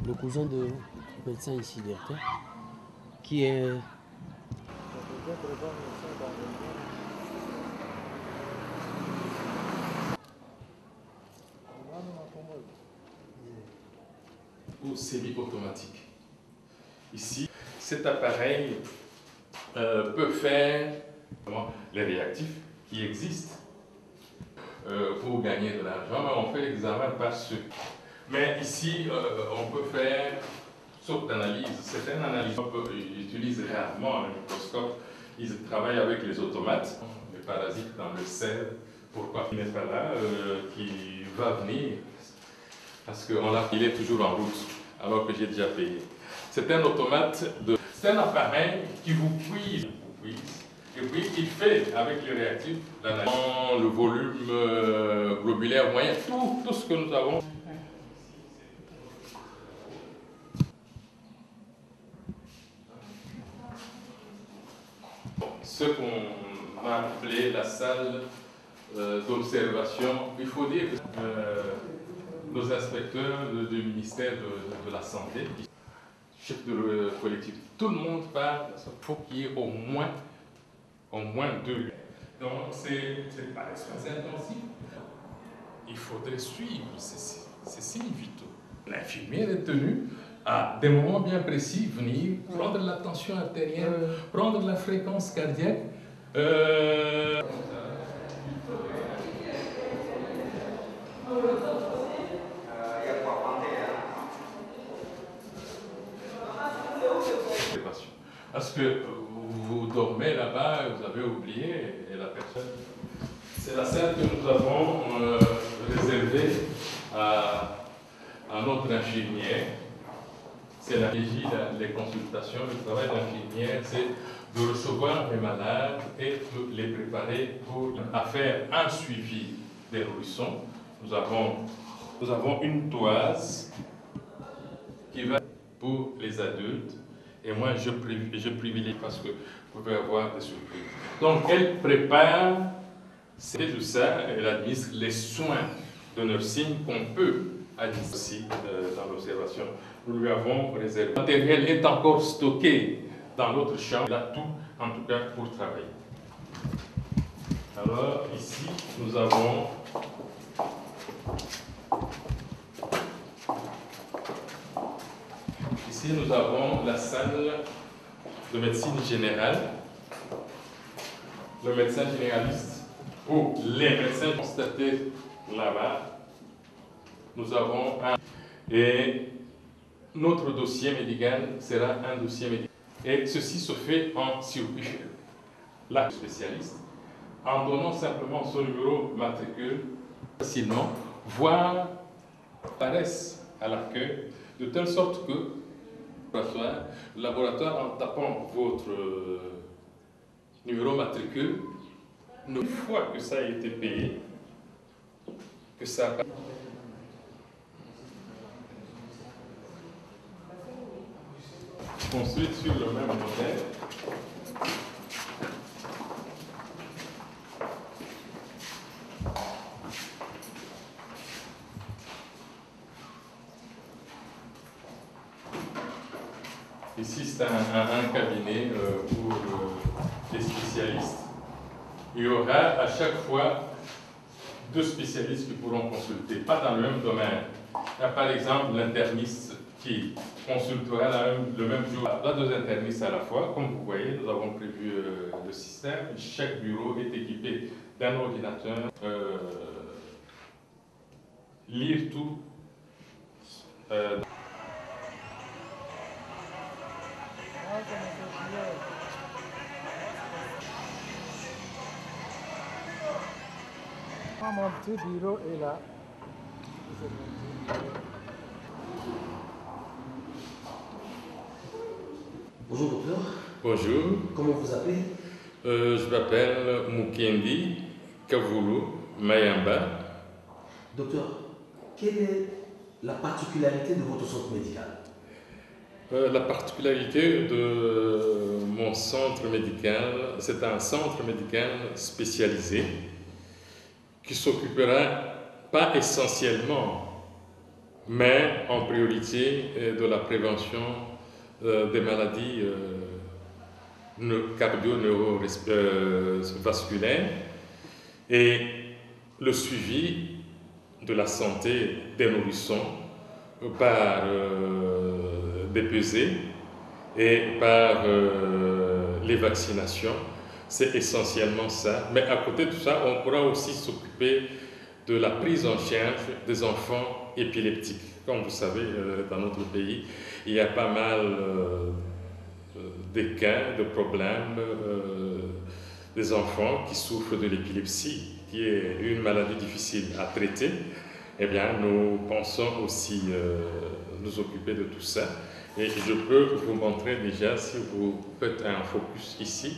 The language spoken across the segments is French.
le cousin de médecin ici d'RT, qui est... Ou semi-automatique. Ici, cet appareil peut faire les réactifs qui existent pour gagner de l'argent, mais on fait l'examen par ceux. Mais ici, on peut faire sorte d'analyse. Certaines analyses, ils utilisent rarement un microscope. Ils travaillent avec les automates, les parasites dans le sel. Pourquoi il n'est pas là, qui va venir, parce qu'il est toujours en route, alors que j'ai déjà payé. C'est un automate, c'est un appareil qui vous puise, et puis il fait avec les réactifs l'analyse, le volume globulaire moyen, tout ce que nous avons. Ce qu'on a appelé la salle d'observation, il faut dire que nos inspecteurs du ministère de la Santé, chef de collectif, tout le monde parle, il faut qu'il y ait au moins 2. Donc c'est pas très intensif. Il faudrait suivre ces signes vitaux. L'infirmière est tenue à des moments bien précis venir prendre la tension artérielle, prendre la fréquence cardiaque. Parce que vous dormez là-bas, vous avez oublié, et la personne... C'est la salle que nous avons réservée à notre infirmière. C'est la régie, les consultations, le travail d'infirmière, c'est de recevoir les malades et de les préparer à faire un suivi des nourrissons. Nous avons une toise qui va pour les adultes. Et moi, je privilégie parce que vous pouvez avoir des surprises. Donc, elle prépare, c'est tout ça, elle administre les soins de nursing qu'on peut administrer aussi dans l'observation. Nous lui avons réservé. Le matériel est encore stocké dans l'autre chambre. Il a tout, en tout cas, pour travailler. Alors, ici, nous avons la salle de médecine générale. Le médecin généraliste ou les médecins constatés là-bas. Nous avons et notre dossier médical sera un dossier médical. Et ceci se fait en circuit. Là, spécialiste, en donnant simplement son numéro matricule, facilement, voire apparaissent à l'accueil, de telle sorte que le laboratoire, en tapant votre numéro matricule, une fois que ça a été payé, que ça construite sur le même modèle. Ici, c'est un cabinet pour les spécialistes. Il y aura à chaque fois 2 spécialistes qui pourront consulter, pas dans le même domaine. Il y a par exemple l'interniste qui consultera le même jour. Là, 2 internistes à la fois. Comme vous voyez, nous avons prévu le système. Chaque bureau est équipé d'un ordinateur. Lire tout. Mon petit bureau est là. Bonjour docteur. Bonjour. Comment vous appelez? Je m'appelle Mukendi Kavulu Mayamba. Docteur, quelle est la particularité de votre centre médical? La particularité de mon centre médical, c'est un centre médical spécialisé qui s'occupera pas essentiellement mais en priorité de la prévention des maladies cardio-neurovasculaires et le suivi de la santé des nourrissons par des pesées et par les vaccinations. C'est essentiellement ça. Mais à côté de ça, on pourra aussi s'occuper de la prise en charge des enfants épileptiques. Comme vous savez, dans notre pays, il y a pas mal de cas, de problèmes des enfants qui souffrent de l'épilepsie, qui est une maladie difficile à traiter. Eh bien, nous pensons aussi nous occuper de tout ça. Et je peux vous montrer déjà, si vous faites un focus ici,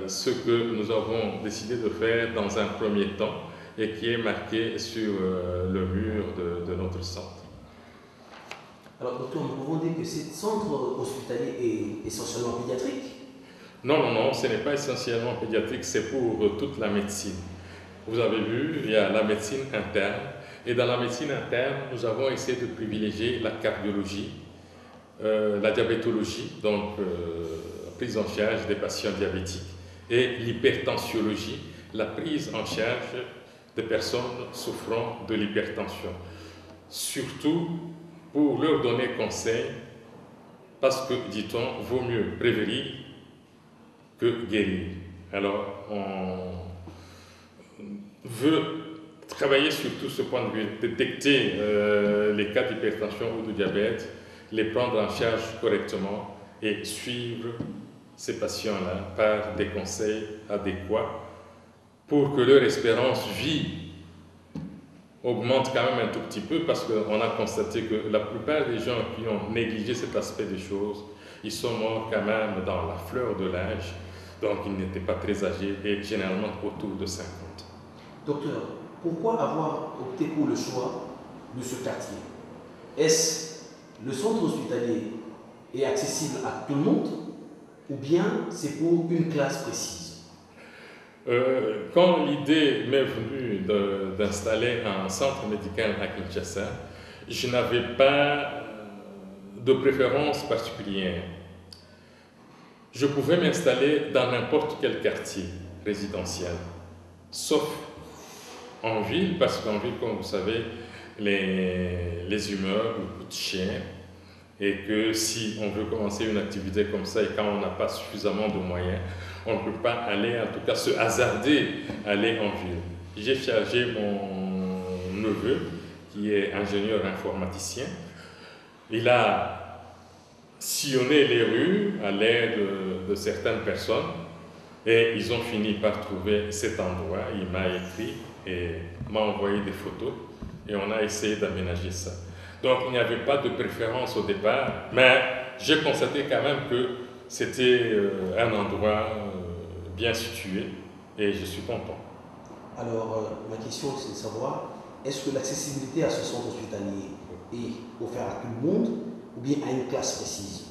ce que nous avons décidé de faire dans un premier temps et qui est marqué sur le mur de notre centre. Alors, docteur, nous pouvons dire que ce centre hospitalier est essentiellement pédiatrique? Non, non, non, ce n'est pas essentiellement pédiatrique, c'est pour toute la médecine. Vous avez vu, il y a la médecine interne, et dans la médecine interne, nous avons essayé de privilégier la cardiologie, la diabétologie, donc la prise en charge des patients diabétiques, et l'hypertensiologie, la prise en charge des personnes souffrant de l'hypertension. Surtout pour leur donner conseil, parce que, dit-on, vaut mieux prévenir que guérir. Alors, on veut travailler sur tout ce point de vue, détecter les cas d'hypertension ou de diabète, les prendre en charge correctement et suivre ces patients-là par des conseils adéquats pour que leur espérance de vie augmente quand même un tout petit peu, parce qu'on a constaté que la plupart des gens qui ont négligé cet aspect des choses, ils sont morts quand même dans la fleur de l'âge, donc ils n'étaient pas très âgés et généralement autour de 50. Docteur, pourquoi avoir opté pour le choix de ce quartier? Est-ce le centre hospitalier est accessible à tout le monde ou bien c'est pour une classe précise? Quand l'idée m'est venue d'installer un centre médical à Kinshasa, je n'avais pas de préférence particulière. Je pouvais m'installer dans n'importe quel quartier résidentiel, sauf en ville, parce qu'en ville, comme vous savez, les immeubles coûtent cher et que si on veut commencer une activité comme ça et quand on n'a pas suffisamment de moyens, on ne peut pas aller, en tout cas se hasarder à aller en ville. J'ai chargé mon neveu, qui est ingénieur informaticien. Il a sillonné les rues à l'aide de certaines personnes et ils ont fini par trouver cet endroit. Il m'a écrit et m'a envoyé des photos et on a essayé d'aménager ça. Donc il n'y avait pas de préférence au départ, mais j'ai constaté quand même que c'était un endroit bien situé et je suis content. Alors, ma question c'est de savoir, est-ce que l'accessibilité à ce centre hospitalier est offerte à tout le monde ou bien à une classe précise?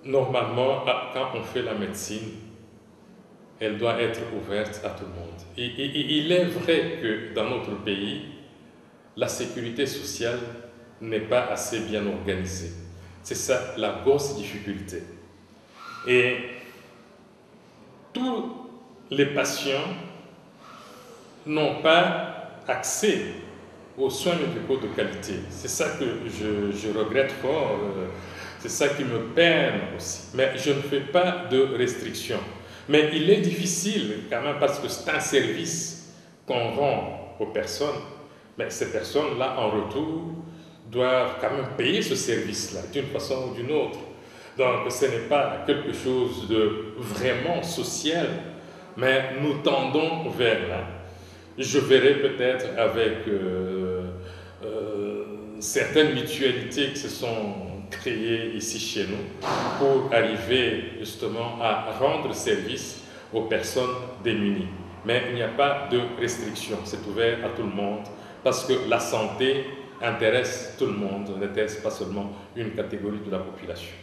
Normalement, quand on fait la médecine, elle doit être ouverte à tout le monde. Il est vrai que dans notre pays, la sécurité sociale n'est pas assez bien organisée. C'est ça la grosse difficulté. Et tous les patients n'ont pas accès aux soins médicaux de qualité. C'est ça que je regrette fort, c'est ça qui me peine aussi. Mais je ne fais pas de restrictions. Mais il est difficile quand même parce que c'est un service qu'on rend aux personnes. Mais ces personnes-là, en retour, doivent quand même payer ce service-là d'une façon ou d'une autre. Donc ce n'est pas quelque chose de vraiment social, mais nous tendons vers là. Je verrai peut-être avec certaines mutualités qui se sont créées ici chez nous pour arriver justement à rendre service aux personnes démunies. Mais il n'y a pas de restriction, c'est ouvert à tout le monde parce que la santé intéresse tout le monde, n'intéresse pas seulement une catégorie de la population.